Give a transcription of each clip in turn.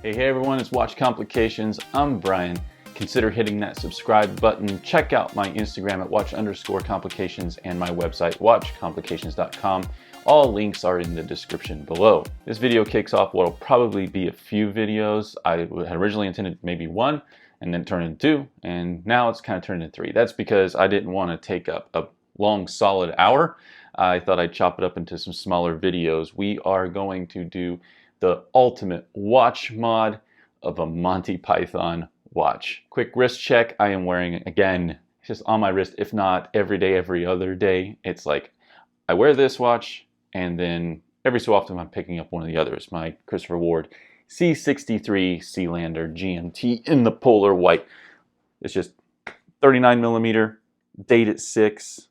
Hey everyone, it's Watch Complications. I'm Brian. Consider hitting that subscribe button. Check out my Instagram at watch_complications and my website watchcomplications.com. All links are in the description below. This video kicks off what will probably be a few videos. I had originally intended maybe one and then turn into two, and now it's kind of turned into three. That's because I didn't want to take up a long solid hour. I thought I'd chop it up into some smaller videos. We are going to do the ultimate watch mod of a Monty Python watch. Quick wrist check. I am wearing it again. It's just on my wrist, if not every day, every other day. It's like I wear this watch and then every so often I'm picking up one of the others. My Christopher Ward C63 Sealander GMT in the polar white. It's just 39mm, dated 6,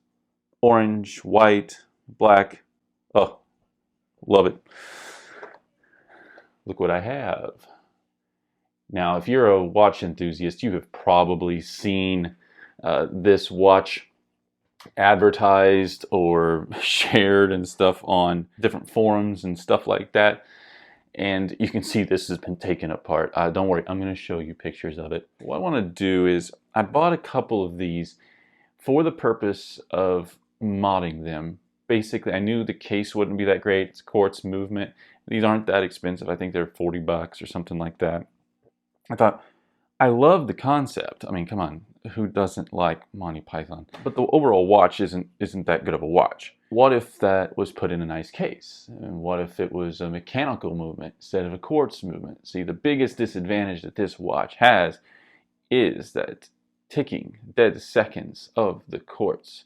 orange, white, black. Oh, love it. Look what I have. Now, if you're a watch enthusiast, you have probably seen this watch advertised or shared and stuff on different forums and stuff like that. And you can see this has been taken apart. Don't worry, I'm going to show you pictures of it. What I want to do is I bought a couple of these for the purpose of modding them. Basically, I knew the case wouldn't be that great. It's quartz movement. These aren't that expensive. I think they're $40 or something like that. I thought, I love the concept. I mean, come on, who doesn't like Monty Python? But the overall watch isn't that good of a watch. What if that was put in a nice case? And what if it was a mechanical movement instead of a quartz movement? See, the biggest disadvantage that this watch has is that ticking dead seconds of the quartz.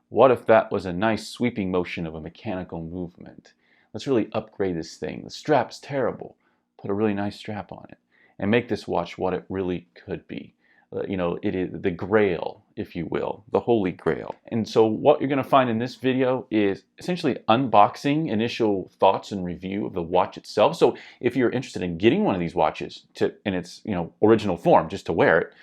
What if that was a nice sweeping motion of a mechanical movement? Let's really upgrade this thing. The strap's terrible. Put a really nice strap on it and make this watch what it really could be. You know, it is the Grail, if you will, the Holy Grail. And so what you're going to find in this video is essentially unboxing, initial thoughts and review of the watch itself. So if you're interested in getting one of these watches in its original form, just to wear it,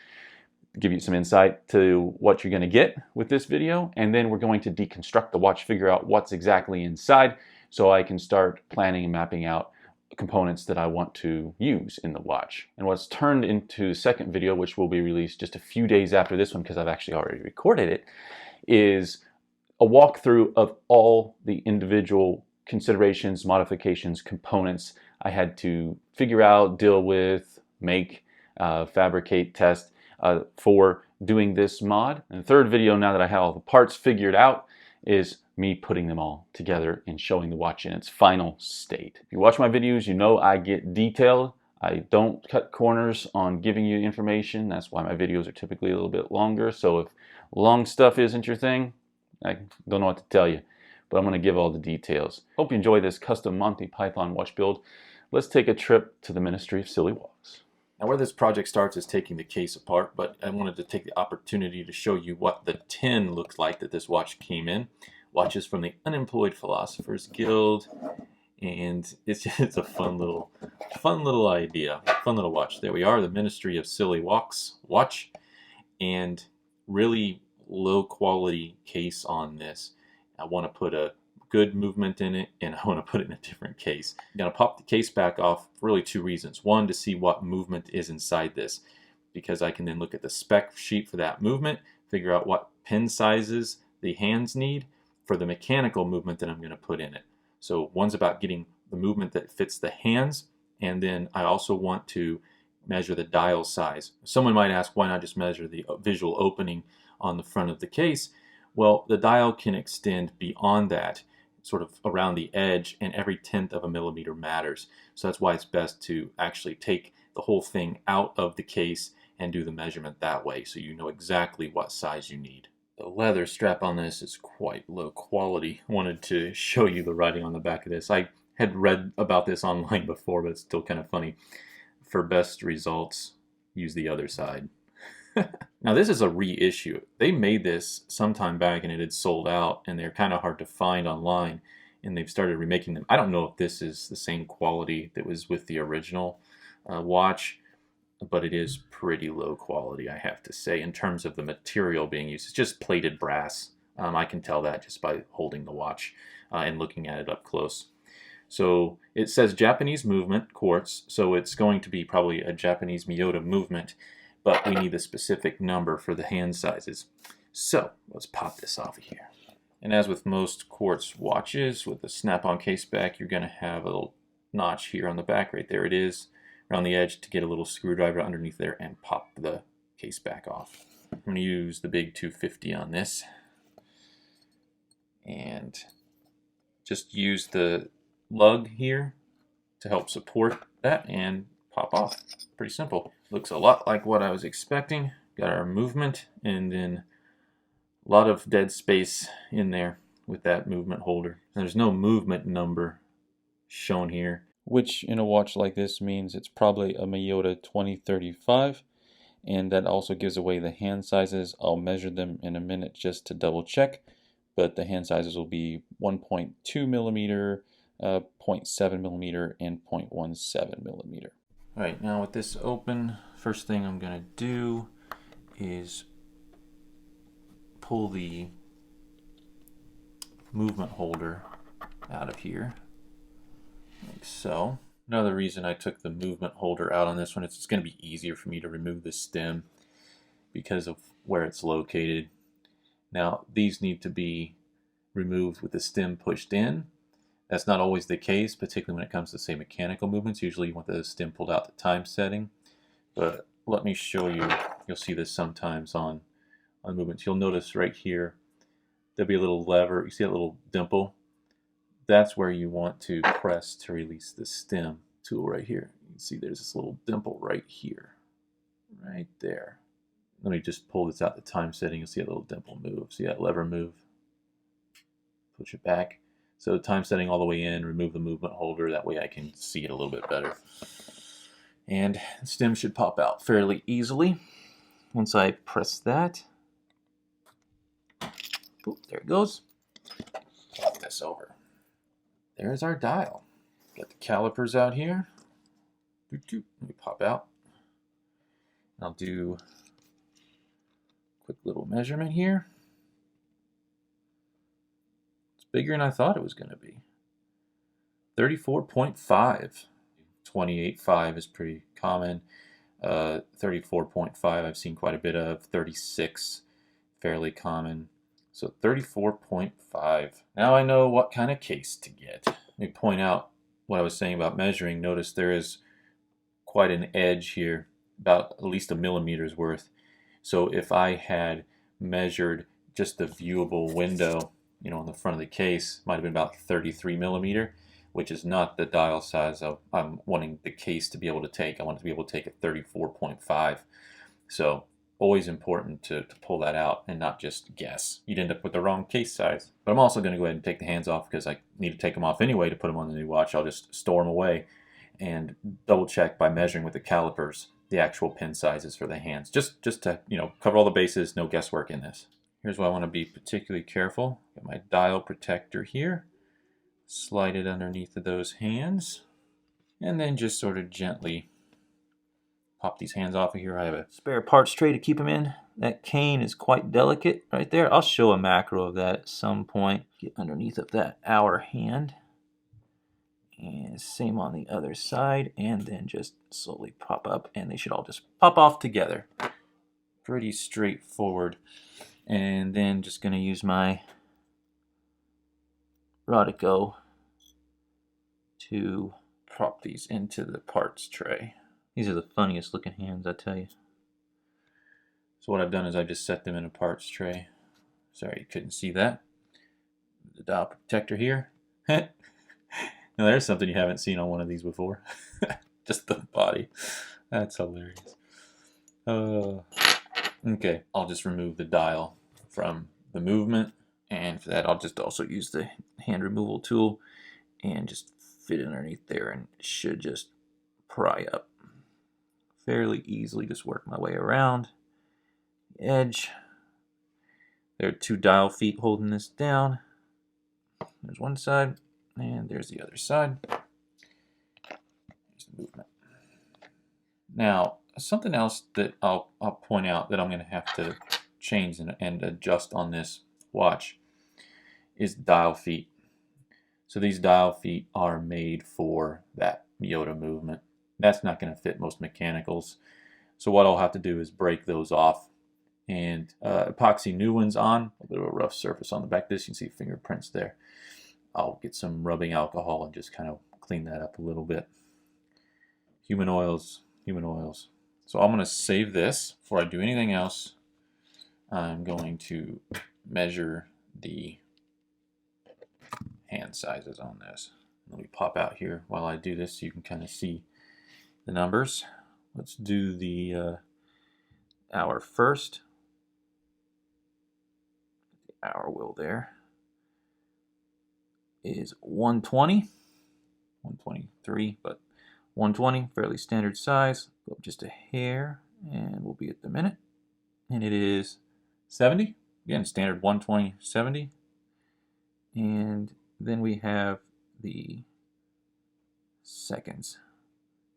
give you some insight to what you're going to get with this video. And then we're going to deconstruct the watch, figure out what's exactly inside, so I can start planning and mapping out components that I want to use in the watch. And what's turned into the second video, which will be released just a few days after this one because I've actually already recorded it, is a walkthrough of all the individual considerations, modifications, components I had to figure out, deal with, make, fabricate, test for doing this mod. And the third video, now that I have all the parts figured out, is me putting them all together and showing the watch in its final state. If you watch my videos, you know I get detailed. I don't cut corners on giving you information. That's why my videos are typically a little bit longer. So if long stuff isn't your thing, I don't know what to tell you, but I'm going to give all the details. Hope you enjoy this custom Monty Python watch build. Let's take a trip to the Ministry of Silly Walks. Now, where this project starts is taking the case apart, but I wanted to take the opportunity to show you what the tin looks like that this watch came in. Watches from the Unemployed Philosophers Guild, and it's a fun little idea, fun little watch. There we are, the Ministry of Silly Walks watch, and really low quality case on this. I want to put a good movement in it, and I want to put it in a different case. I'm going to pop the case back off for really two reasons. One, to see what movement is inside this, because I can then look at the spec sheet for that movement, figure out what pin sizes the hands need for the mechanical movement that I'm going to put in it. So one's about getting the movement that fits the hands, and then I also want to measure the dial size. Someone might ask, why not just measure the visual opening on the front of the case? Well, the dial can extend beyond that, sort of around the edge, and every 1/10 of a millimeter matters. So that's why it's best to actually take the whole thing out of the case and do the measurement that way, so you know exactly what size you need. The leather strap on this is quite low quality. I wanted to show you the writing on the back of this. I had read about this online before, but it's still kind of funny. For best results, use the other side. Now, this is a reissue. They made this sometime back and it had sold out, and they're kind of hard to find online, and they've started remaking them. I don't know if this is the same quality that was with the original watch, but it is pretty low quality, I have to say, in terms of the material being used. It's just plated brass. I can tell that just by holding the watch and looking at it up close. So it says Japanese movement quartz, so it's going to be probably a Japanese Miyota movement, but we need the specific number for the hand sizes. So let's pop this off of here. And as with most quartz watches, with the snap-on case back, you're going to have a little notch here on the back. Right there it is, around the edge, to get a little screwdriver underneath there and pop the case back off. I'm going to use the big 250 on this. And just use the lug here to help support that and pop off. Pretty simple. Looks a lot like what I was expecting. Got our movement and then a lot of dead space in there with that movement holder. There's no movement number shown here, which in a watch like this means it's probably a Miyota 2035, and that also gives away the hand sizes. I'll measure them in a minute just to double check, but the hand sizes will be 1.2 millimeter, 0.7 millimeter, and 0.17 millimeter. All right, now with this open, first thing I'm gonna do is pull the movement holder out of here, like so. Another reason I took the movement holder out on this one is it's going to be easier for me to remove the stem because of where it's located. Now these need to be removed with the stem pushed in. That's not always the case, particularly when it comes to, say, mechanical movements. Usually you want the stem pulled out to time setting, but let me show you. You'll see this sometimes on movements. You'll notice right here there'll be a little lever. You see that little dimple? That's where you want to press to release the stem tool right here. You can see there's this little dimple right here, right there. Let me just pull this out the time setting. You'll see that little dimple move. See that lever move? Push it back. So time setting all the way in, remove the movement holder. That way I can see it a little bit better. And the stem should pop out fairly easily once I press that. Oop, there it goes. Flip this over. There's our dial. Got the calipers out here. Let me pop out. I'll do a quick little measurement here. It's bigger than I thought it was going to be. 34.5. 28.5 is pretty common. 34.5 I've seen quite a bit of. 36, fairly common. So 34.5. Now I know what kind of case to get. Let me point out what I was saying about measuring. Notice there is quite an edge here, about at least a millimeter's worth. So if I had measured just the viewable window, on the front of the case, might have been about 33 millimeter, which is not the dial size I'm wanting the case to be able to take. I want it to be able to take a 34.5. So always important to pull that out and not just guess. You'd end up with the wrong case size. But I'm also going to go ahead and take the hands off because I need to take them off anyway to put them on the new watch. I'll just store them away and double check by measuring with the calipers the actual pin sizes for the hands. Just to cover all the bases, no guesswork in this. Here's why I want to be particularly careful. Got my dial protector here. Slide it underneath of those hands. And then just sort of gently pop these hands off of here. I have a spare parts tray to keep them in. That cane is quite delicate right there. I'll show a macro of that at some point. Get underneath of that hour hand. And same on the other side. And then just slowly pop up. And they should all just pop off together. Pretty straightforward. And then just going to use my Rodico to prop these into the parts tray. These are the funniest looking hands, I tell you. So what I've done is I've just set them in a parts tray. Sorry you couldn't see that. The dial protector here. Now there's something you haven't seen on one of these before. Just the body. That's hilarious. Okay, I'll just remove the dial from the movement. And for that I'll just also use the hand removal tool and just fit it underneath there, and it should just pry up fairly easily. Just work my way around the edge. There are two dial feet holding this down. There's one side and there's the other side. There's the movement. Now something else that I'll point out that I'm going to have to change and adjust on this watch is dial feet. So these dial feet are made for that Yoda movement. That's not going to fit most mechanicals. So what I'll have to do is break those off and epoxy new ones on. A bit of a rough surface on the back of this. You can see fingerprints there. I'll get some rubbing alcohol and just kind of clean that up a little bit. Human oils, human oils. So I'm going to save this before I do anything else. I'm going to measure the hand sizes on this. Let me pop out here while I do this so you can kind of see the numbers. Let's do the hour first. The hour wheel there is 120, 123, but 120, fairly standard size. Go up just a hair and we'll be at the minute. And it is 70. Again, standard 120, 70. And then we have the seconds,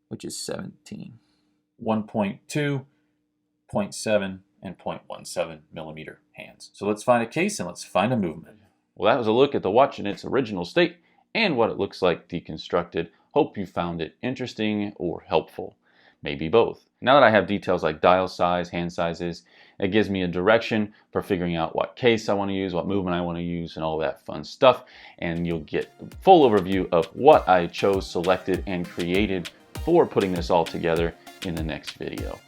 which is 17. 1.2, 0.7, and 0.17 millimeter hands. So let's find a case and let's find a movement. Well, that was a look at the watch in its original state and what it looks like deconstructed. Hope you found it interesting or helpful. Maybe both. Now that I have details like dial size, hand sizes, it gives me a direction for figuring out what case I want to use, what movement I want to use, and all that fun stuff. And you'll get a full overview of what I chose, selected, and created for putting this all together in the next video.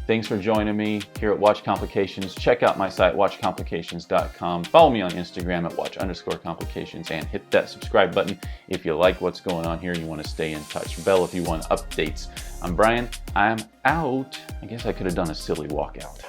Thanks for joining me here at Watch Complications. Check out my site, watchcomplications.com. Follow me on Instagram at watch_complications and hit that subscribe button if you like what's going on here and you want to stay in touch. Bell if you want updates. I'm Brian. I'm out. I guess I could have done a silly walkout.